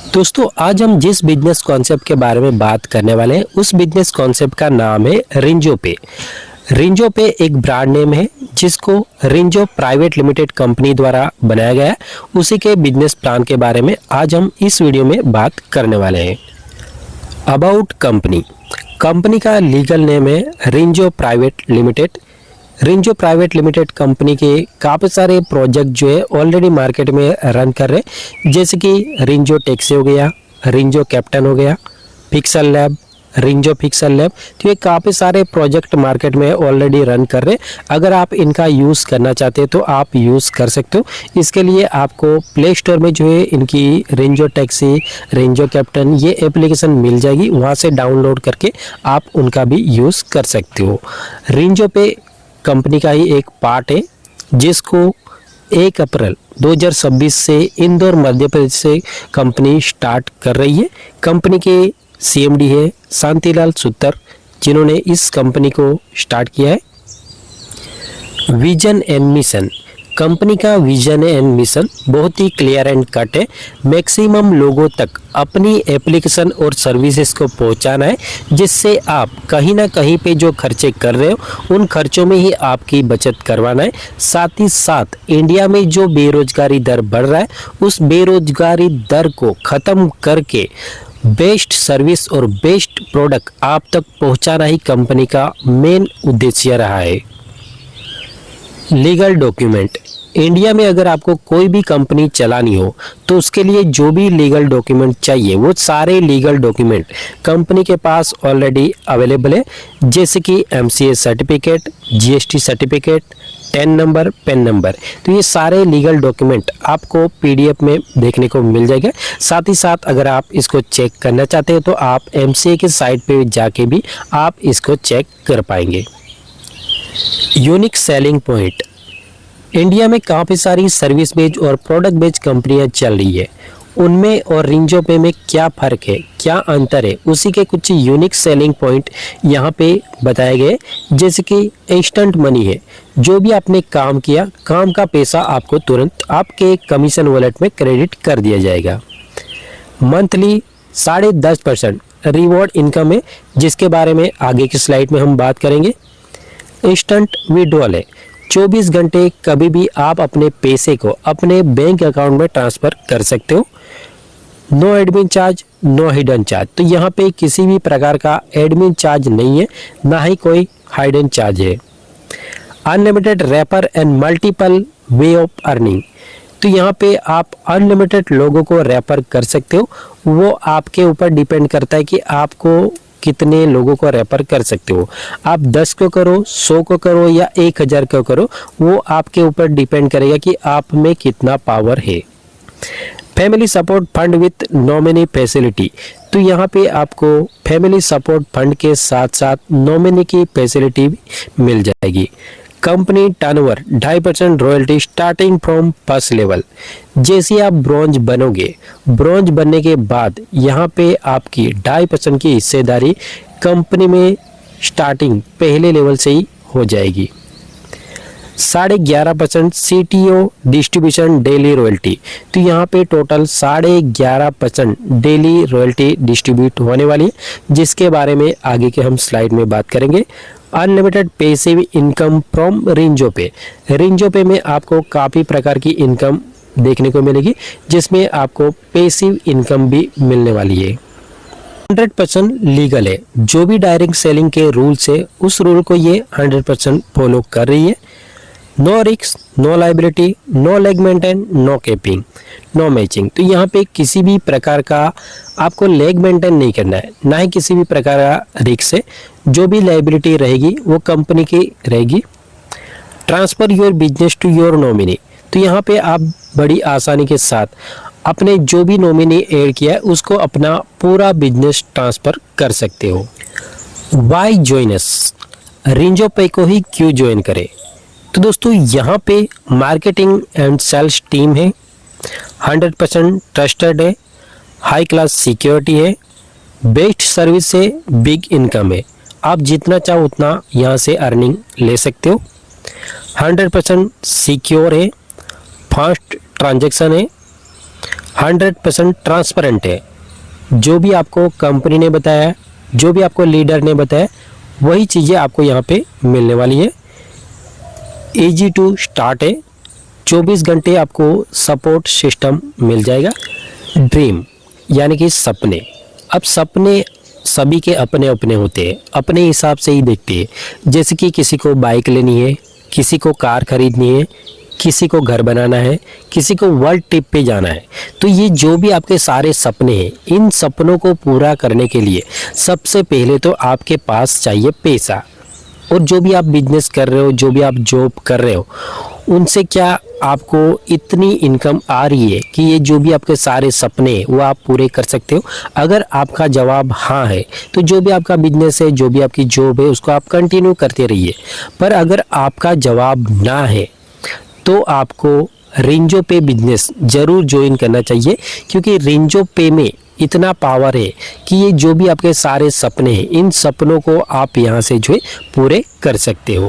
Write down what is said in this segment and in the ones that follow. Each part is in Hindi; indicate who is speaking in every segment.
Speaker 1: दोस्तों आज हम जिस बिजनेस कॉन्सेप्ट के बारे में बात करने वाले हैं उस बिजनेस कॉन्सेप्ट का नाम है रिंजो पे। रिंजो पे एक ब्रांड नेम है जिसको रिंजो प्राइवेट लिमिटेड कंपनी द्वारा बनाया गया है। उसी के बिजनेस प्लान के बारे में आज हम इस वीडियो में बात करने वाले हैं। अबाउट कंपनी का लीगल नेम है Rinjo private limited. Rinjo private limited company के काफ़ी सारे प्रोजेक्ट जो है ऑलरेडी मार्केट में रन कर रहे हैं, जैसे कि रिंजो टैक्सी हो गया, रिंजो कैप्टन हो गया, pixel lab, Shinzo pixel lab. तो ये काफ़ी सारे प्रोजेक्ट मार्केट में ऑलरेडी रन कर रहे हैं। अगर आप इनका यूज़ करना चाहते हैं तो आप यूज़ कर सकते हो। इसके लिए आपको प्ले स्टोर में जो है इनकी रिंजो टैक्सी, रिंजो कैप्टन ये एप्लीकेशन मिल जाएगी, वहाँ से डाउनलोड करके आप उनका भी यूज़ कर सकते हो। रिंजो पे कंपनी का ही एक पार्ट है जिसको 1 अप्रैल 2026 से इंदौर मध्य प्रदेश से कंपनी स्टार्ट कर रही है। कंपनी के सीएमडी है शांतिलाल सुत्तर, जिन्होंने इस कंपनी को स्टार्ट किया है। विजन एंड मिशन, कंपनी का विजन एंड मिशन बहुत ही क्लियर एंड कट है। मैक्सिमम लोगों तक अपनी एप्लीकेशन और सर्विसेज को पहुंचाना है, जिससे आप कहीं ना कहीं पे जो खर्चे कर रहे हो उन खर्चों में ही आपकी बचत करवाना है। साथ ही साथ इंडिया में जो बेरोजगारी दर बढ़ रहा है उस बेरोजगारी दर को ख़त्म करके बेस्ट सर्विस और बेस्ट प्रोडक्ट आप तक पहुंचाना ही कंपनी का मेन उद्देश्य रहा है। लीगल डॉक्यूमेंट, इंडिया में अगर आपको कोई भी कंपनी चलानी हो तो उसके लिए जो भी लीगल डॉक्यूमेंट चाहिए वो सारे लीगल डॉक्यूमेंट कंपनी के पास ऑलरेडी अवेलेबल है, जैसे कि MCA certificate, GST certificate, ten number, PAN number. तो ये सारे लीगल डॉक्यूमेंट आपको पीडीएफ में देखने को मिल जाएगा। साथ ही साथ अगर आप इसको चेक करना चाहते हो तो आप एमसीए के साइट पे जाके भी आप इसको चेक कर पाएंगे। यूनिक सेलिंग पॉइंट, इंडिया में काफ़ी सारी सर्विस बेस्ड और प्रोडक्ट बेस्ड कंपनियां चल रही है, उनमें और रिंजो पे में क्या फ़र्क है, क्या अंतर है, उसी के कुछ यूनिक सेलिंग पॉइंट यहाँ पे बताए गए। जैसे कि इंस्टेंट मनी है, जो भी आपने काम किया काम का पैसा आपको तुरंत आपके कमीशन वॉलेट में क्रेडिट कर दिया जाएगा। मंथली 10.5% रिवॉर्ड इनकम है, जिसके बारे में आगे की स्लाइड में हम बात करेंगे। इंस्टेंट विड्रॉल है, 24 घंटे कभी भी आप अपने पैसे को अपने बैंक अकाउंट में ट्रांसफ़र कर सकते हो। No admin charge, no hidden charge, तो यहाँ पे किसी भी प्रकार का एडमिन चार्ज नहीं है, ना ही कोई हिडन चार्ज है। Unlimited refer and multiple way of earning, तो यहाँ पे आप अनलिमिटेड लोगों को रेफर कर सकते हो। वो आपके ऊपर डिपेंड करता है कि आपको कितने लोगों को रेफर कर सकते हो। आप 10 को करो, 100 को करो या 1000 को करो, वो आपके ऊपर डिपेंड करेगा कि आप में कितना पावर है। Family support fund with nominee facility, तो यहाँ पे आपको फैमिली सपोर्ट फंड के साथ साथ नॉमिनी की फैसिलिटी भी मिल जाएगी। Company turnover 2.5% royalty starting from first level, जैसे आप ब्रॉन्ज बनोगे, ब्रॉन्ज बनने के बाद यहाँ पे आपकी 2.5% की हिस्सेदारी कंपनी में स्टार्टिंग पहले लेवल से ही हो जाएगी। 11.5% CTO डिस्ट्रीब्यूशन डेली रॉयल्टी, तो यहाँ पे टोटल 11.5% डेली रॉयल्टी डिस्ट्रीब्यूट होने वाली है, जिसके बारे में आगे के हम स्लाइड में बात करेंगे। Unlimited passive income from Shinzo पे, रिंजो पे में आपको काफ़ी प्रकार की इनकम देखने को मिलेगी, जिसमें आपको पैसिव इनकम भी मिलने वाली है। 100% लीगल है, जो भी डायरेक्ट सेलिंग के रूल्स है उस रूल को ये 100% फॉलो कर रही है। No risk, no liability, no leg maintain, no capping, no matching, तो यहाँ पे किसी भी प्रकार का आपको लेग मेंटेन नहीं करना है, ना ही किसी भी प्रकार का रिस्क है। जो भी लाइबिलिटी रहेगी वो कंपनी की रहेगी। Transfer your business to your nominee, तो यहाँ पे आप बड़ी आसानी के साथ अपने जो भी नॉमिनी ऐड किया है उसको अपना पूरा बिजनेस ट्रांसफ़र कर सकते हो। वाई जॉइनस, रिंजो पे को ही क्यों ज्वाइन करें? तो दोस्तों यहाँ पे मार्केटिंग एंड सेल्स टीम है, 100% ट्रस्टेड है, हाई क्लास सिक्योरिटी है, बेस्ट सर्विस है, बिग इनकम है। आप जितना चाहो उतना यहाँ से अर्निंग ले सकते हो। 100% सिक्योर है, फास्ट ट्रांजैक्शन है, 100% ट्रांसपेरेंट है। जो भी आपको कंपनी ने बताया, जो भी आपको लीडर ने बताया, वही चीज़ें आपको यहाँ पे मिलने वाली है। ईजी टू स्टार्ट है, 24 घंटे आपको सपोर्ट सिस्टम मिल जाएगा। ड्रीम यानी कि सपने। अब सपने सभी के अपने अपने होते हैं, अपने हिसाब से ही देखते हैं। जैसे कि किसी को बाइक लेनी है, किसी को कार खरीदनी है, किसी को घर बनाना है, किसी को वर्ल्ड ट्रिप पे जाना है। तो ये जो भी आपके सारे सपने हैं, इन सपनों को पूरा करने के लिए सबसे पहले तो आपके पास चाहिए पैसा। और जो भी आप बिजनेस कर रहे हो, जो भी आप जॉब कर रहे हो, उनसे क्या आपको इतनी इनकम आ रही है कि ये जो भी आपके सारे सपने हैं वो आप पूरे कर सकते हो? अगर आपका जवाब हाँ है तो जो भी आपका बिजनेस है, जो भी आपकी जॉब है, उसको आप कंटिन्यू करते रहिए। पर अगर आपका जवाब ना है तो आपको रेंजो पे बिजनेस ज़रूर ज्वाइन करना चाहिए, क्योंकि रेंजो पे में इतना पावर है कि ये जो भी आपके सारे सपने हैं, इन सपनों को आप यहाँ से जो है पूरे कर सकते हो।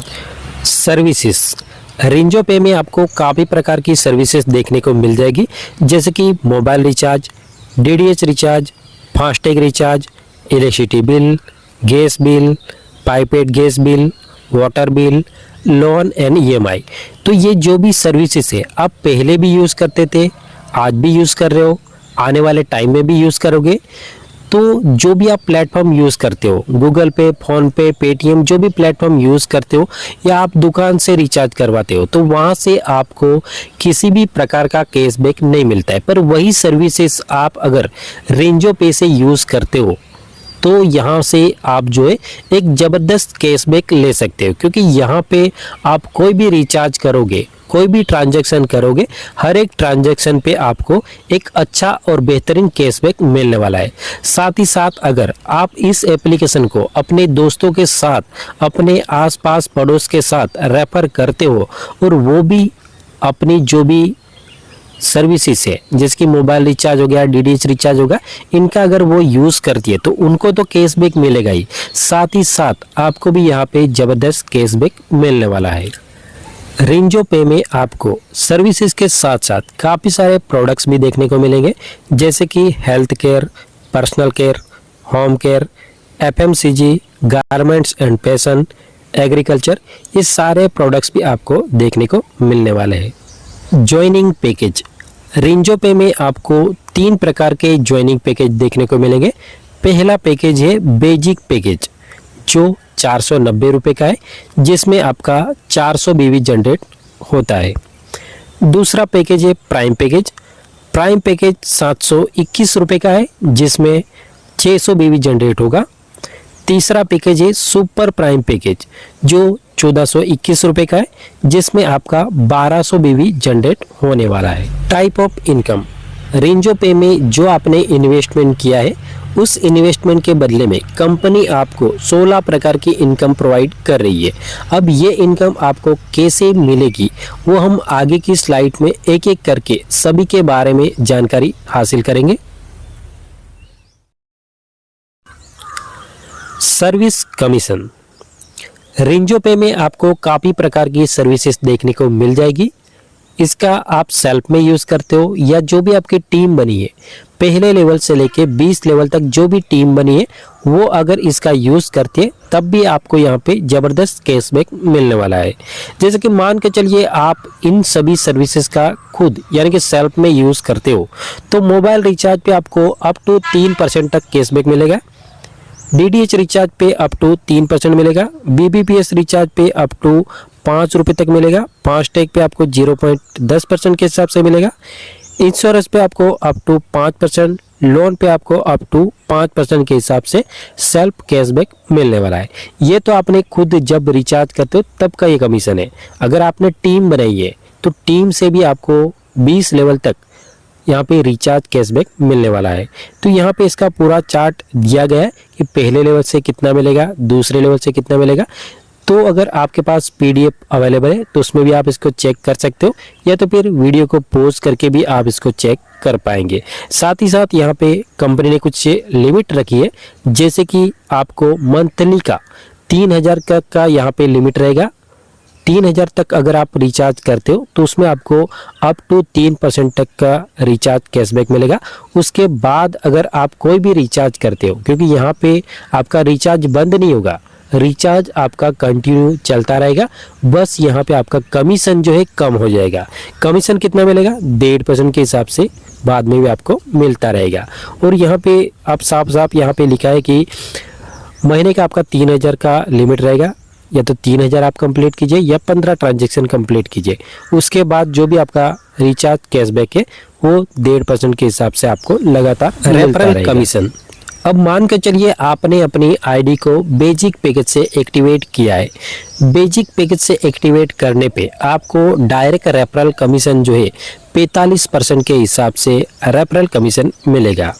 Speaker 1: सर्विसेज। रेंजो पे में आपको काफ़ी प्रकार की सर्विसेज देखने को मिल जाएगी, जैसे कि mobile recharge, DTH recharge, FASTag recharge, electricity bill, gas bill, piped gas bill, water bill, loan and EMI. तो ये जो भी सर्विसेज है आप पहले भी यूज़ करते थे, आज भी यूज़ कर रहे हो, आने वाले टाइम में भी यूज़ करोगे। तो जो भी आप प्लेटफॉर्म यूज़ करते हो, गूगल पे, फ़ोन पे, पेटीएम, जो भी प्लेटफॉर्म यूज़ करते हो या आप दुकान से रिचार्ज करवाते हो, तो वहाँ से आपको किसी भी प्रकार का कैशबैक नहीं मिलता है। पर वही सर्विसेज आप अगर रेंजो पे से यूज़ करते हो तो यहाँ से आप जो है एक ज़बरदस्त कैशबैक ले सकते हो, क्योंकि यहाँ पे आप कोई भी रिचार्ज करोगे, कोई भी ट्रांजैक्शन करोगे, हर एक ट्रांजैक्शन पे आपको एक अच्छा और बेहतरीन कैशबैक मिलने वाला है। साथ ही साथ अगर आप इस एप्लीकेशन को अपने दोस्तों के साथ, अपने आसपास पड़ोस के साथ रेफर करते हो और वो भी अपनी जो भी सर्विसेज है, जैसे कि मोबाइल रिचार्ज हो गया, डीटीएच रिचार्ज होगा, इनका अगर वो यूज़ करती है तो उनको तो कैशबैक मिलेगा ही, साथ ही साथ आपको भी यहाँ पे ज़बरदस्त कैशबैक मिलने वाला है। रेंजो पे में आपको सर्विसेज के साथ साथ काफ़ी सारे प्रोडक्ट्स भी देखने को मिलेंगे, जैसे कि health care, personal care, home care, FMCG, garments and fashion, agriculture, ये सारे प्रोडक्ट्स भी आपको देखने को मिलने वाले हैं। Joining package. रेंजो पे में आपको 3 प्रकार के ज्वाइनिंग पैकेज देखने को मिलेंगे। पहला पैकेज है बेसिक पैकेज, जो 490 रुपये का है, जिसमें आपका 400 बीवी जनरेट होता है। दूसरा पैकेज है प्राइम पैकेज। प्राइम पैकेज 721 रुपये का है, जिसमें 600 बीवी जनरेट होगा। तीसरा पैकेज है सुपर प्राइम पैकेज, जो 1421 रुपये का है, जिसमें आपका 1200 बीवी जनरेट होने वाला है। Type of income. रेंजो पे में जो आपने इन्वेस्टमेंट किया है, उस इन्वेस्टमेंट के बदले में कंपनी आपको 16 प्रकार की इनकम प्रोवाइड कर रही है। अब ये इनकम आपको कैसे मिलेगी वो हम आगे की स्लाइड में एक एक करके सभी के बारे में जानकारी हासिल करेंगे। Service commission. रेंजो पे में आपको काफ़ी प्रकार की सर्विसेज देखने को मिल जाएगी। इसका आप सेल्फ में यूज़ करते हो या जो भी आपकी टीम बनी है, पहले लेवल से लेके 20 लेवल तक जो भी टीम बनी है, वो अगर इसका यूज़ करते हैं तब भी आपको यहाँ पे ज़बरदस्त कैशबैक मिलने वाला है। जैसे कि मान के चलिए आप इन सभी सर्विसेज का खुद यानी कि सेल्फ में यूज़ करते हो, तो मोबाइल रिचार्ज पे आपको अप टू 3% तक कैशबैक मिलेगा। डीटीएच रिचार्ज पे अप टू 3% मिलेगा। बीबीपीएस रिचार्ज पे अप टू 5 रुपये तक मिलेगा। फास्टैग पे आपको 0.10% के हिसाब से मिलेगा। इंश्योरेंस पे आपको अप टू 5%, लोन पे आपको अप टू 5% के हिसाब से सेल्फ कैशबैक मिलने वाला है। ये तो आपने खुद जब रिचार्ज करते हो तब का ये कमीशन है। अगर आपने टीम बनाई है तो टीम से भी आपको 20 लेवल तक यहाँ पे रिचार्ज कैशबैक मिलने वाला है। तो यहाँ पे इसका पूरा चार्ट दिया गया है कि पहले लेवल से कितना मिलेगा, दूसरे लेवल से कितना मिलेगा। तो अगर आपके पास पीडीएफ अवेलेबल है तो उसमें भी आप इसको चेक कर सकते हो, या तो फिर वीडियो को पॉज करके भी आप इसको चेक कर पाएंगे। साथ ही साथ यहाँ पे कंपनी ने कुछ लिमिट रखी है, जैसे कि आपको मंथली का 3000 का यहाँ पे लिमिट रहेगा। 3000 तक अगर आप रिचार्ज करते हो तो उसमें आपको अप टू 3% तक का रिचार्ज कैशबैक मिलेगा। उसके बाद अगर आप कोई भी रिचार्ज करते हो, क्योंकि यहाँ पे आपका रिचार्ज बंद नहीं होगा, रिचार्ज आपका कंटिन्यू चलता रहेगा, बस यहाँ पे आपका कमीशन जो है कम हो जाएगा। कमीशन कितना मिलेगा? 1.5% के हिसाब से बाद में भी आपको मिलता रहेगा। और यहाँ पे आप साफ साफ यहाँ पे लिखा है कि महीने का आपका 3000 का लिमिट रहेगा, या तो 3000 आप कंप्लीट कीजिए या 15 ट्रांजैक्शन कंप्लीट कीजिए। उसके बाद जो भी आपका रिचार्ज कैशबैक है वो 1.5% के हिसाब से आपको लगातार रेफरल कमीशन। अब मान के चलिए आपने अपनी आईडी को बेसिक पैकेज से एक्टिवेट किया है। बेसिक पैकेज से एक्टिवेट करने पे आपको डायरेक्ट रेफरल कमीशन जो है 45% के हिसाब से रेफरल कमीशन मिलेगा।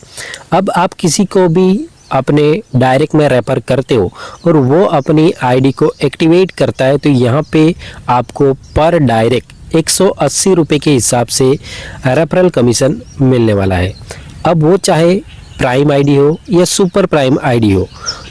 Speaker 1: अब आप किसी को भी अपने डायरेक्ट में रेफर करते हो और वो अपनी आईडी को एक्टिवेट करता है, तो यहाँ पे आपको पर डायरेक्ट 180 रुपये के हिसाब से रेफरल कमीशन मिलने वाला है। अब वो चाहे प्राइम आईडी हो या सुपर प्राइम आईडी हो,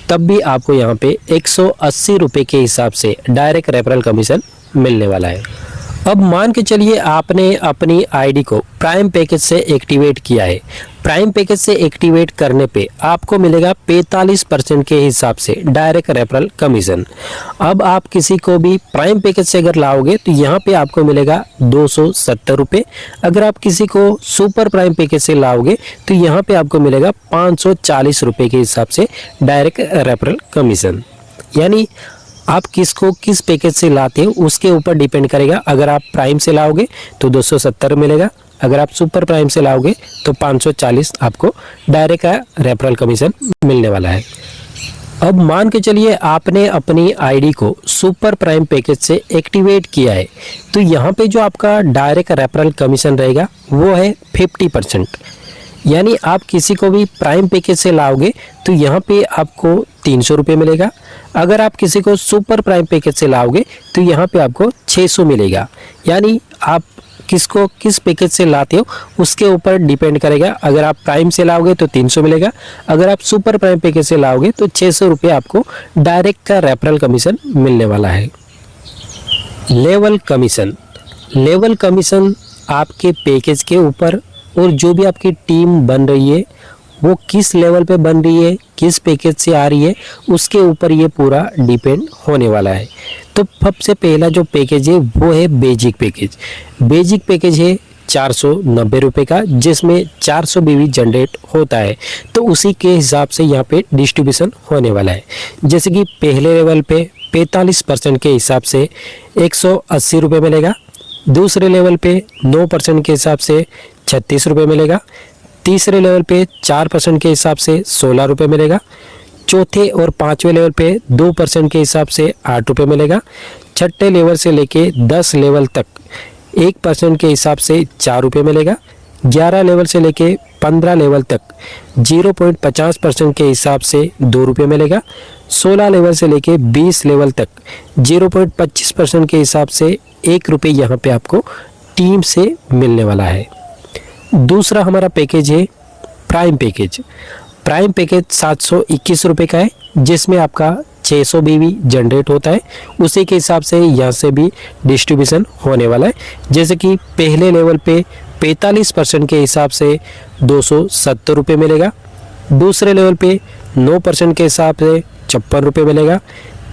Speaker 1: तब भी आपको यहाँ पे 180 रुपये के हिसाब से डायरेक्ट रेफरल कमीशन मिलने वाला है। अब मान के चलिए आपने अपनी आईडी को प्राइम पैकेज से एक्टिवेट किया है। प्राइम पैकेज से एक्टिवेट करने पे आपको मिलेगा 45% के हिसाब से डायरेक्ट रेफरल कमीशन। अब आप किसी को भी प्राइम पैकेज से अगर लाओगे तो यहाँ पे आपको मिलेगा 270 रुपये। अगर आप किसी को सुपर प्राइम पैकेज से लाओगे तो यहाँ पे आपको मिलेगा 540 रुपये के हिसाब से डायरेक्ट रेफरल कमीशन। यानी आप किसको किस पैकेज से लाते हो उसके ऊपर डिपेंड करेगा। अगर आप प्राइम से लाओगे तो 270 मिलेगा, अगर आप सुपर प्राइम से लाओगे तो 540 आपको डायरेक्ट रेफरल कमीशन मिलने वाला है। अब मान के चलिए आपने अपनी आईडी को सुपर प्राइम पैकेज से एक्टिवेट किया है, तो यहाँ पे जो आपका डायरेक्ट रेफरल कमीशन रहेगा वो है 50%। यानी आप किसी को भी प्राइम पैकेज से लाओगे तो यहाँ पे आपको 300 रुपये मिलेगा। अगर आप किसी को सुपर प्राइम पैकेज से लाओगे तो यहाँ पे आपको 600 मिलेगा। यानी आप किसको किस पैकेज से लाते हो उसके ऊपर डिपेंड करेगा। अगर आप प्राइम से लाओगे तो 300 मिलेगा, अगर आप सुपर प्राइम पैकेज से लाओगे तो 600 रुपये आपको डायरेक्ट का रेफरल कमीशन मिलने वाला है। Level commission. लेवल कमीशन आपके पैकेज के ऊपर और जो भी आपकी टीम बन रही है वो किस लेवल पे बन रही है, किस पैकेज से आ रही है, उसके ऊपर ये पूरा डिपेंड होने वाला है। तो सबसे पहला जो पैकेज है वो है बेसिक पैकेज। बेसिक पैकेज है 490 रुपये का, जिसमें 400 बीवी जनरेट होता है। तो उसी के हिसाब से यहाँ पे डिस्ट्रीब्यूशन होने वाला है। जैसे कि पहले लेवल पे 45% के हिसाब से 180 रुपये मिलेगा, दूसरे लेवल पे 9% के हिसाब से 36 रुपये मिलेगा, तीसरे लेवल पे 4% के हिसाब से 16 रुपये मिलेगा, चौथे और पांचवें लेवल पे 2% के हिसाब से 8 रुपये मिलेगा, छठे लेवल से लेके 10 लेवल तक 1% के हिसाब से 4 रुपये मिलेगा, 11 लेवल से लेके 15 लेवल तक 0.50% के हिसाब से 2 रुपये मिलेगा, 16 लेवल से लेके 20 लेवल तक 0.25% के हिसाब से 1 रुपये यहाँ पे आपको टीम से मिलने वाला है। दूसरा हमारा पैकेज है प्राइम पैकेज। प्राइम पैकेज 721 रुपये का है, जिसमें आपका 600 बीवी जनरेट होता है। उसी के हिसाब से यहाँ से भी डिस्ट्रीब्यूशन होने वाला है। जैसे कि पहले लेवल पे 45% के हिसाब से 270 रुपये मिलेगा, दूसरे लेवल पे 9% के हिसाब से 56 रुपये मिलेगा,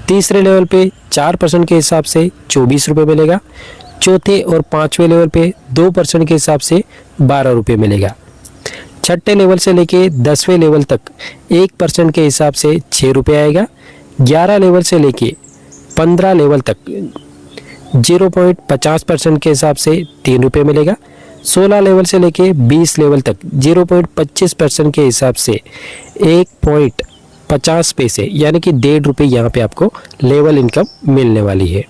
Speaker 1: तीसरे लेवल पे 4% के हिसाब से 24 रुपये मिलेगा, चौथे और पांचवें लेवल पे 2% के हिसाब से 12 रुपये मिलेगा, छठे लेवल से लेके 10वें लेवल तक 1% के हिसाब से 6 रुपये आएगा, 11 लेवल से लेके 15 लेवल तक 0.50% के हिसाब से 3 रुपये मिलेगा, 16 लेवल से लेके 20 लेवल तक 0.25% के हिसाब से 1.50 पैसे यानी कि 1.5 रुपये यहाँ पे आपको लेवल इनकम मिलने वाली है।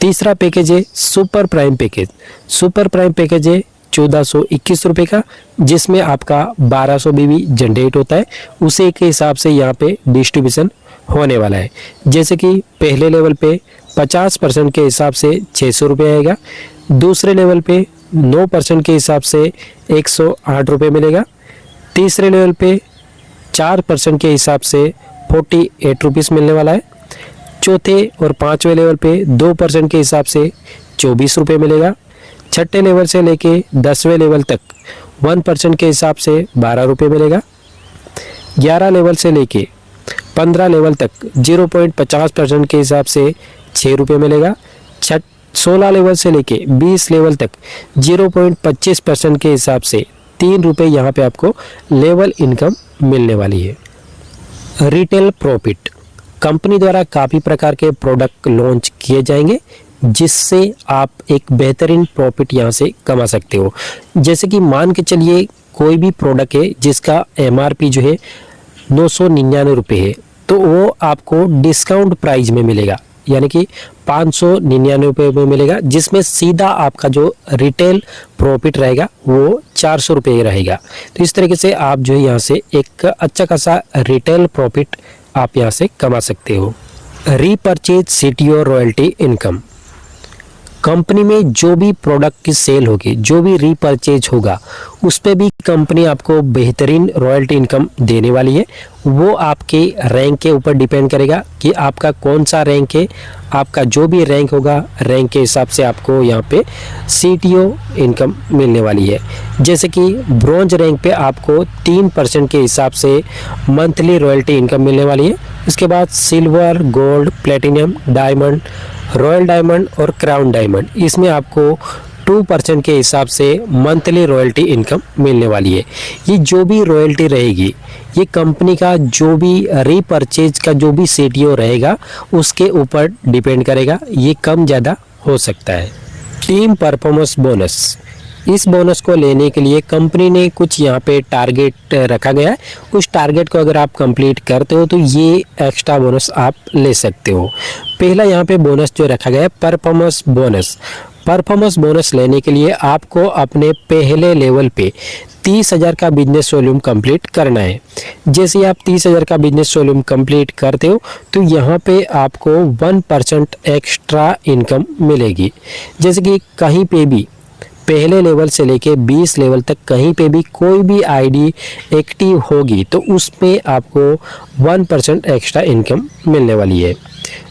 Speaker 1: तीसरा पैकेज है super prime package. Super prime package है 1421 रुपये का, जिसमें आपका 1200 बीवी जनरेट होता है। उसी के हिसाब से यहाँ पे डिस्ट्रीब्यूशन होने वाला है। जैसे कि पहले लेवल पे 50% के हिसाब से 600 रुपये आएगा, दूसरे लेवल पे 9% के हिसाब से 108 रुपये मिलेगा, तीसरे लेवल पे 4% के हिसाब से 48 रुपीज़ मिलने वाला है, चौथे और पांचवें लेवल पे 2% के हिसाब से 24 रुपये मिलेगा। छठे लेवल से लेके 10वें लेवल तक 1% के हिसाब से 12 रुपये मिलेगा। 11 लेवल से लेके 15 लेवल तक 0.50% के हिसाब से 6 रुपये मिलेगा। 16 लेवल से लेके 20 लेवल तक 0.25% के हिसाब से 3 रुपये यहाँ पे आपको लेवल इनकम मिलने वाली है। रिटेल प्रॉफिट, कंपनी द्वारा काफ़ी प्रकार के प्रोडक्ट लॉन्च किए जाएंगे जिससे आप एक बेहतरीन प्रॉफिट यहाँ से कमा सकते हो। जैसे कि मान के चलिए कोई भी प्रोडक्ट है जिसका MRP जो है 999 रुपये है, तो वो आपको डिस्काउंट प्राइस में मिलेगा, यानी कि 599 रुपये में मिलेगा, जिसमें सीधा आपका जो रिटेल प्रॉफिट रहेगा वो 400 रुपये रहेगा। तो इस तरीके से आप जो है यहाँ से एक अच्छा खासा रिटेल प्रॉफिट आप यहाँ से कमा सकते हो। Repurchase CTO royalty income, company में जो भी प्रोडक्ट की सेल होगी, जो भी रीपरचेज होगा, उस पे भी कंपनी आपको बेहतरीन रॉयल्टी इनकम देने वाली है। वो आपके रैंक के ऊपर डिपेंड करेगा कि आपका कौन सा रैंक है। आपका जो भी रैंक होगा, रैंक के हिसाब से आपको यहाँ पे CTO इनकम मिलने वाली है। जैसे कि ब्रॉन्ज रैंक पे आपको 3% के हिसाब से मंथली रॉयल्टी इनकम मिलने वाली है। उसके बाद silver, gold, platinum, diamond, royal diamond और क्राउन डायमंड, इसमें आपको 2% के हिसाब से मंथली रॉयल्टी इनकम मिलने वाली है। ये जो भी रॉयल्टी रहेगी, ये कंपनी का जो भी रीपरचेज का जो भी CTO रहेगा उसके ऊपर डिपेंड करेगा, ये कम ज़्यादा हो सकता है। टीम परफॉर्मेंस बोनस, इस बोनस को लेने के लिए कंपनी ने कुछ यहाँ पे टारगेट रखा गया है। उस टारगेट को अगर आप कंप्लीट करते हो तो ये एक्स्ट्रा बोनस आप ले सकते हो। पहला यहाँ पे बोनस जो रखा गया है परफॉर्मेंस बोनस। परफॉर्मेंस बोनस लेने के लिए आपको अपने पहले लेवल पे 30,000 का बिजनेस वॉल्यूम कंप्लीट करना है। जैसे आप 30,000 का बिजनेस वॉल्यूम कंप्लीट करते हो तो यहाँ पे आपको 1% एक्स्ट्रा इनकम मिलेगी। जैसे कि कहीं पे भी पहले लेवल से लेके 20 लेवल तक कहीं पे भी कोई भी आईडी एक्टिव होगी तो उसमें आपको 1% एक्स्ट्रा इनकम मिलने वाली है।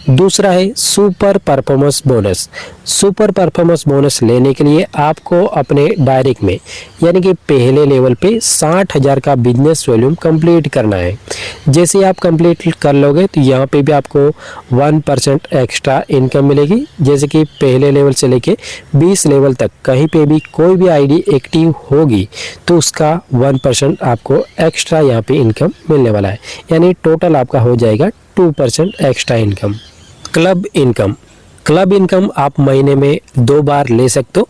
Speaker 1: दूसरा है super performance bonus. Super performance bonus लेने के लिए आपको अपने डायरेक्ट में यानी कि पहले लेवल पे 60,000 का बिजनेस वॉल्यूम कंप्लीट करना है। जैसे आप कंप्लीट कर लोगे तो यहाँ पे भी आपको 1% एक्स्ट्रा इनकम मिलेगी। जैसे कि पहले लेवल से लेके 20 लेवल तक कहीं पे भी कोई भी आईडी एक्टिव होगी तो उसका 1% आपको एक्स्ट्रा यहाँ पे इनकम मिलने वाला है, यानी टोटल आपका हो जाएगा 2% extra income. Club income, club income आप महीने में 2 बार ले सकते हो।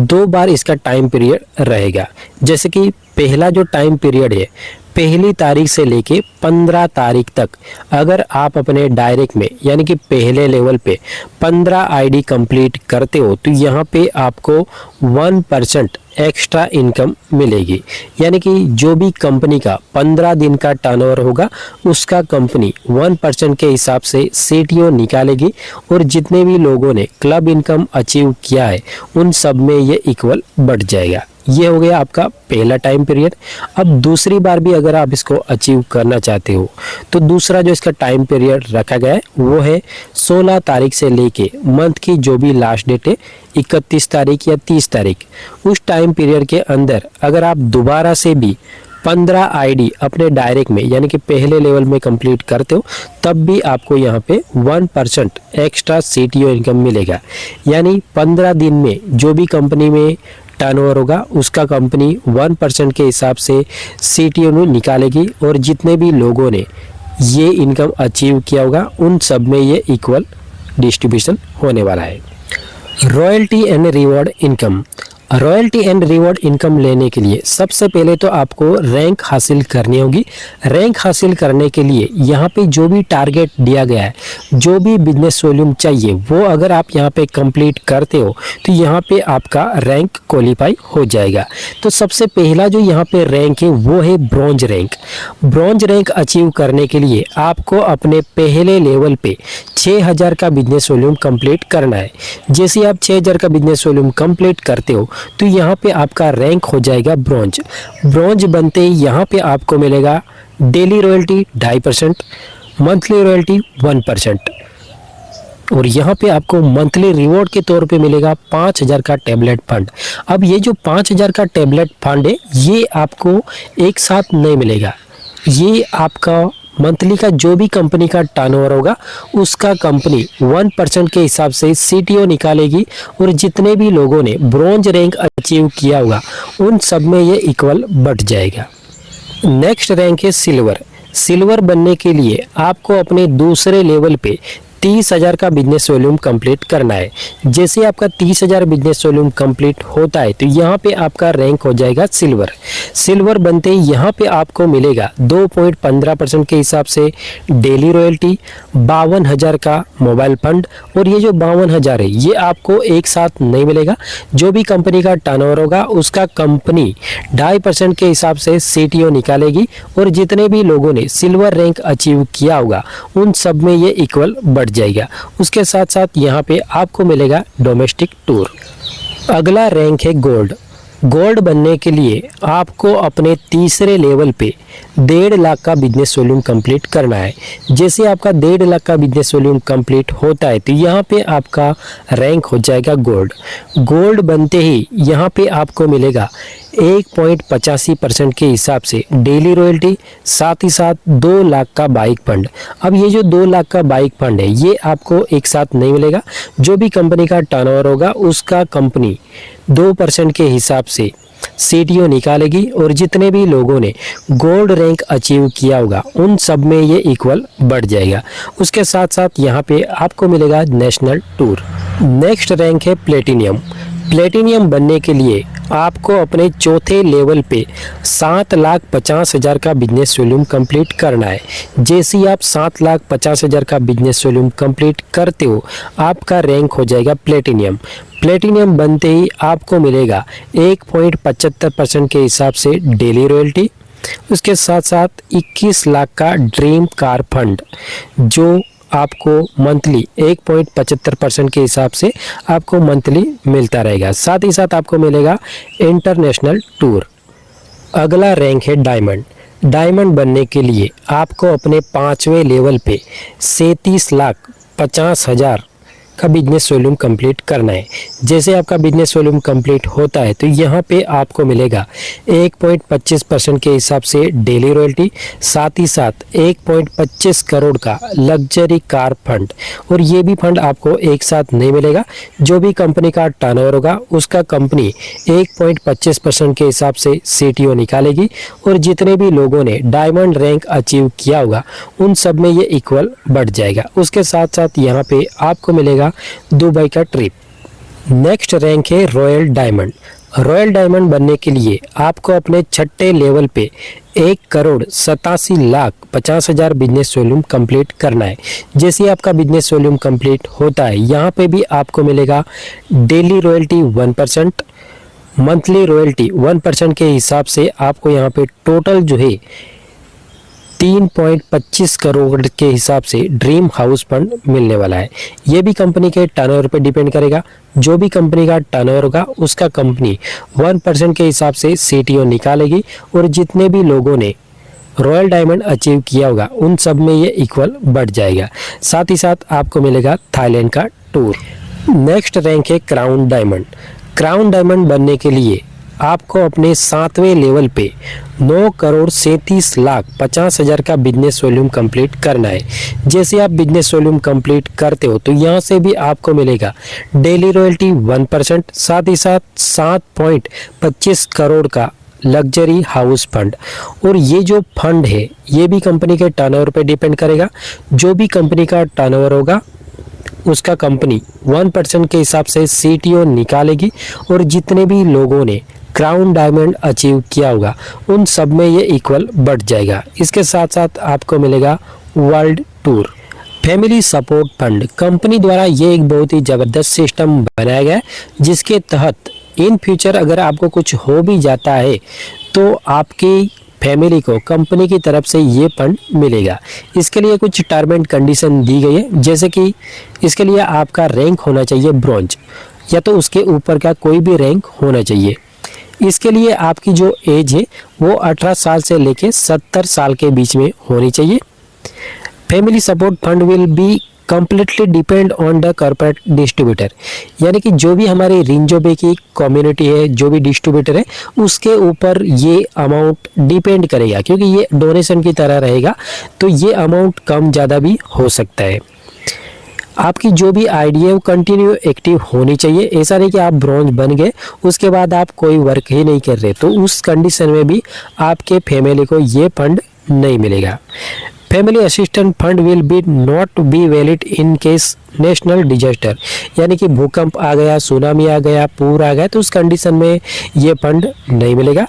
Speaker 1: 2 बार इसका टाइम पीरियड रहेगा। जैसे कि पहला जो टाइम पीरियड है, पहली तारीख से लेके 15 तारीख तक अगर आप अपने डायरेक्ट में यानी कि पहले लेवल पे 15 आईडी कंप्लीट करते हो तो यहाँ पे आपको 1% एक्स्ट्रा इनकम मिलेगी। यानी कि जो भी कंपनी का 15 दिन का टर्नओवर होगा उसका कंपनी 1% के हिसाब से CTO निकालेगी और जितने भी लोगों ने क्लब इनकम अचीव किया है उन सब में ये इक्वल बढ़ जाएगा। ये हो गया आपका पहला टाइम पीरियड। अब दूसरी बार भी अगर आप इसको अचीव करना चाहते हो तो दूसरा जो इसका टाइम पीरियड रखा गया है वो है 16 तारीख से लेके मंथ की जो भी लास्ट डेट है 31 तारीख या 30 तारीख, उस टाइम पीरियड के अंदर अगर आप दोबारा से भी 15 आईडी अपने डायरेक्ट में यानी कि पहले लेवल में कंप्लीट करते हो तब भी आपको यहाँ पे 1% एक्स्ट्रा CTO इनकम मिलेगा। यानी 15 दिन में जो भी कंपनी में टर्नओवर होगा उसका कंपनी 1% के हिसाब से CTO निकालेगी और जितने भी लोगों ने ये इनकम अचीव किया होगा उन सब में ये इक्वल डिस्ट्रीब्यूशन होने वाला है। Royalty and reward income, royalty and reward income लेने के लिए सबसे पहले तो आपको रैंक हासिल करनी होगी। रैंक हासिल करने के लिए यहाँ पे जो भी टारगेट दिया गया है, जो भी बिजनेस वॉल्यूम चाहिए वो अगर आप यहाँ पे कंप्लीट करते हो तो यहाँ पे आपका रैंक क्वालिफाई हो जाएगा। तो सबसे पहला जो यहाँ पे रैंक है वो है bronze rank. Bronze rank achieve करने के लिए आपको अपने पहले लेवल पे 6,000 का बिजनेस वॉल्यूम कंप्लीट करना है। जैसे आप 6,000 का बिजनेस वॉल्यूम कंप्लीट करते हो तो यहाँ पे आपका रैंक हो जाएगा ब्रॉन्ज। ब्रॉन्ज बनते ही यहाँ पे आपको मिलेगा डेली रॉयल्टी 2.5%, मंथली रॉयल्टी 1%, और यहाँ पे आपको मंथली रिवॉर्ड के तौर पे मिलेगा 5,000 का टैबलेट फंड। अब ये जो 5,000 का टैबलेट फंड है ये आपको एक साथ नहीं मिलेगा, ये आपका मंथली का जो भी कंपनी का टर्नओवर होगा उसका कंपनी 1% के हिसाब से CTO निकालेगी और जितने भी लोगों ने ब्रॉन्ज रैंक अचीव किया होगा उन सब में ये इक्वल बढ़ जाएगा। नेक्स्ट रैंक है सिल्वर। सिल्वर बनने के लिए आपको अपने दूसरे लेवल पे 30,000 का बिजनेस वॉल्यूम कंप्लीट करना है। जैसे आपका 30,000 बिजनेस वॉल्यूम कंप्लीट होता है तो यहाँ पे आपका रैंक हो जाएगा सिल्वर। सिल्वर बनते ही यहाँ पे आपको मिलेगा 2.15% के हिसाब से डेली रॉयल्टी, 52,000 का मोबाइल फंड। और ये जो 52,000 है ये आपको एक साथ नहीं मिलेगा, जो भी कंपनी का टर्नओवर होगा उसका कंपनी 2.5% के हिसाब से CTO निकालेगी और जितने भी लोगों ने सिल्वर रैंक अचीव किया होगा उन सब में ये इक्वल बढ़ जाएगा। उसके साथ साथ यहाँ पे आपको मिलेगा डोमेस्टिक टूर। अगला रैंक है गोल्ड। गोल्ड बनने के लिए आपको अपने तीसरे लेवल पे 1.5 लाख का बिजनेस वॉल्यूम कंप्लीट करना है। जैसे आपका 1.5 लाख का बिजनेस वॉल्यूम कंप्लीट होता है तो यहाँ पे आपका रैंक हो जाएगा गोल्ड। गोल्ड बनते ही यहाँ पे आपको मिलेगा 1.85% के हिसाब से डेली रॉयल्टी, साथ ही साथ 2 लाख का बाइक फंड। अब ये जो 2 लाख का बाइक फंड है ये आपको एक साथ नहीं मिलेगा, जो भी कंपनी का टर्नओवर होगा उसका कंपनी 2% के हिसाब से CTO निकालेगी और जितने भी लोगों ने गोल्ड रैंक अचीव किया होगा उन सब में ये इक्वल बढ़ जाएगा। उसके साथ साथ यहाँ पे आपको मिलेगा नेशनल टूर। नेक्स्ट रैंक है प्लेटिनियम। प्लेटिनियम बनने के लिए आपको अपने चौथे लेवल पे 7,50,000 का बिजनेस वॉल्यूम कंप्लीट करना है। जैसे ही आप 7,50,000 का बिजनेस वॉल्यूम कंप्लीट करते हो आपका रैंक हो जाएगा प्लेटिनियम। प्लेटिनियम बनते ही आपको मिलेगा 1.75% के हिसाब से डेली रॉयल्टी, उसके साथ साथ 21 लाख का ड्रीम कार फंड जो आपको मंथली 1.75% के हिसाब से आपको मंथली मिलता रहेगा। साथ ही साथ आपको मिलेगा इंटरनेशनल टूर। अगला रैंक है डायमंड। डायमंड बनने के लिए आपको अपने 5वें लेवल पे 37,50,000 का बिजनेस वॉल्यूम कंप्लीट करना है। जैसे आपका बिजनेस वॉल्यूम कंप्लीट होता है तो यहाँ पे आपको मिलेगा 1.25% के हिसाब से डेली रॉयल्टी, साथ ही साथ 1.25 करोड़ का लग्जरी कार फंड। और ये भी फंड आपको एक साथ नहीं मिलेगा, जो भी कंपनी का टर्नओवर होगा उसका कंपनी 1.25% के हिसाब से CTO निकालेगी और जितने भी लोगों ने डायमंड रैंक अचीव किया होगा उन सब में ये इक्वल बढ़ जाएगा। उसके साथ साथ यहाँ पे आपको मिलेगा दुबई का ट्रिप। नेक्स्ट रैंक है रॉयल डायमंड। रॉयल डायमंड बनने के लिए आपको अपने छठे लेवल पे 1,87,50,000 बिजनेस वॉल्यूम कंप्लीट करना है। जैसे आपका बिजनेस वॉल्यूम कंप्लीट होता है यहाँ पे भी आपको मिलेगा डेली रॉयल्टी 1%, मंथली रॉयल्टी 1% के हिसाब से आपको यहाँ पे टोटल जो है 3.25 करोड़ के हिसाब से ड्रीम हाउस फंड मिलने वाला है। ये भी कंपनी के टर्नओवर पे डिपेंड करेगा, जो भी कंपनी का टर्नओवर होगा उसका कंपनी 1% के हिसाब से CTO निकालेगी और जितने भी लोगों ने रॉयल डायमंड अचीव किया होगा उन सब में ये इक्वल बढ़ जाएगा। साथ ही साथ आपको मिलेगा थाईलैंड का टूर। नेक्स्ट रैंक है क्राउन डायमंड। क्राउन डायमंड बनने के लिए आपको अपने 7वें लेवल पे 9,37,50,000 का बिजनेस वॉल्यूम कंप्लीट करना है। जैसे आप बिजनेस वॉल्यूम कंप्लीट करते हो तो यहाँ से भी आपको मिलेगा डेली रॉयल्टी 1%, साथ ही साथ 7.25 करोड़ का लग्जरी हाउस फंड। और ये जो फंड है ये भी कंपनी के टर्नओवर पे डिपेंड करेगा, जो भी कंपनी का टर्नओवर होगा उसका कंपनी 1% के हिसाब से CTO निकालेगी और जितने भी लोगों ने क्राउन डायमंड अचीव किया होगा उन सब में ये इक्वल बढ़ जाएगा। इसके साथ साथ आपको मिलेगा world tour. Family support fund company द्वारा ये एक बहुत ही ज़बरदस्त सिस्टम बनाया गया है, जिसके तहत इन फ्यूचर अगर आपको कुछ हो भी जाता है तो आपकी फैमिली को कंपनी की तरफ से ये फंड मिलेगा। इसके लिए कुछ टर्म एंड कंडीशन दी गई है, जैसे कि इसके लिए आपका रैंक होना चाहिए ब्रॉन्ज या तो उसके ऊपर का कोई भी रैंक होना चाहिए। इसके लिए आपकी जो एज है वो 18 साल से लेके 70 साल के बीच में होनी चाहिए। Family support fund will be completely depend on the corporate distributor, यानी कि जो भी हमारी रिंजोबे की कम्युनिटी है, जो भी डिस्ट्रीब्यूटर है, उसके ऊपर ये अमाउंट डिपेंड करेगा, क्योंकि ये डोनेशन की तरह रहेगा, तो ये अमाउंट कम ज़्यादा भी हो सकता है। आपकी जो भी आईडी है वो कंटिन्यू एक्टिव होनी चाहिए। ऐसा नहीं कि आप ब्रॉन्ज बन गए उसके बाद आप कोई वर्क ही नहीं कर रहे, तो उस कंडीशन में भी आपके फैमिली को ये फंड नहीं मिलेगा। Family assistant fund will be not be valid in case national disaster, यानी कि भूकंप आ गया, सुनामी आ गया, पूर आ गया, तो उस कंडीशन में ये फंड नहीं मिलेगा।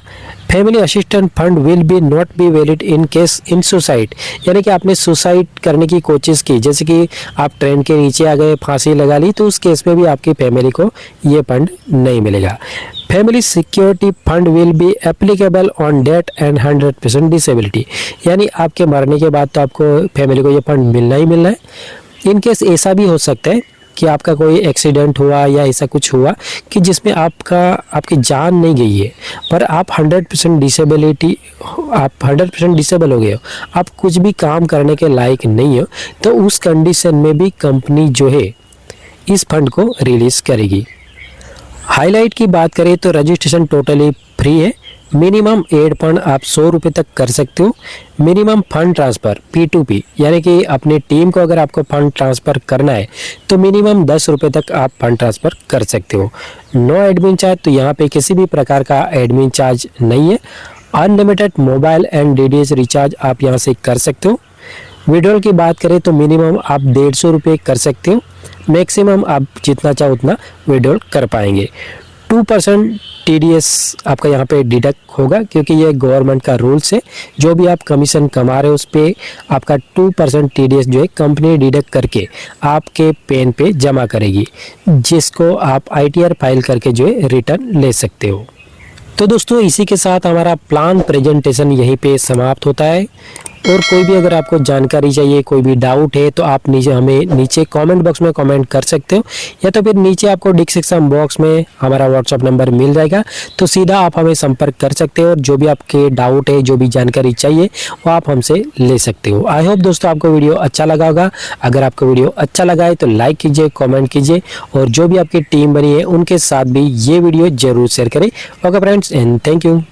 Speaker 1: Family assistant fund will be not be valid in case in suicide, यानी कि आपने सुसाइड करने की कोशिश की, जैसे कि आप ट्रेन के नीचे आ गए, फांसी लगा ली, तो उस केस में भी आपकी फैमिली को ये फंड नहीं मिलेगा। Family security fund will be applicable on death and 100% disability, यानी आपके मरने के बाद तो आपको फैमिली को ये फंड मिलना ही मिलना है। इन केस ऐसा भी हो सकता है कि आपका कोई एक्सीडेंट हुआ या ऐसा कुछ हुआ कि जिसमें आपकी जान नहीं गई है, पर आप 100% डिसेबल हो गए हो, आप कुछ भी काम करने के लायक नहीं हो, तो उस कंडीशन में भी कंपनी जो है इस फंड को रिलीज करेगी। हाईलाइट की बात करें तो रजिस्ट्रेशन टोटली फ्री है। मिनिमम एड फंड आप 100 रुपये तक कर सकते हो। मिनिमम फंड ट्रांसफ़र P2P, यानी कि अपने टीम को अगर आपको फंड ट्रांसफ़र करना है तो मिनिमम 10 रुपये तक आप फंड ट्रांसफ़र कर सकते हो। नो एडमिन चार्ज, तो यहाँ पे किसी भी प्रकार का एडमिन चार्ज नहीं है। Unlimited mobile and DTH recharge आप यहाँ से कर सकते हो। विड्रॉल की बात करें तो मिनिमम आप 150 रुपये कर सकते हो, मैक्सिमम आप जितना चाहो उतना विड्रॉल कर पाएंगे। 2% TDS आपका यहाँ पे डिडक्ट होगा, क्योंकि ये गवर्नमेंट का रूल्स है। जो भी आप कमीशन कमा रहे हो उस पर आपका 2% TDS जो है कंपनी डिडक्ट करके आपके पेन पे जमा करेगी, जिसको आप ITR फाइल करके जो है रिटर्न ले सकते हो। तो दोस्तों इसी के साथ हमारा प्लान प्रेजेंटेशन यहीं पे समाप्त होता है। और कोई भी अगर आपको जानकारी चाहिए, कोई भी डाउट है, तो आप नीचे कमेंट बॉक्स में कमेंट कर सकते हो, या तो फिर नीचे आपको डिस्क्रिप्शन बॉक्स में हमारा व्हाट्सअप नंबर मिल जाएगा, तो सीधा आप हमें संपर्क कर सकते हो और जो भी आपके डाउट है, जो भी जानकारी चाहिए वो आप हमसे ले सकते हो। आई होप दोस्तों आपको वीडियो अच्छा लगा होगा। अगर आपको वीडियो अच्छा लगा है तो लाइक कीजिए, कॉमेंट कीजिए, और जो भी आपकी टीम बनी है उनके साथ भी ये वीडियो जरूर शेयर करें। Okay friends, and thank you.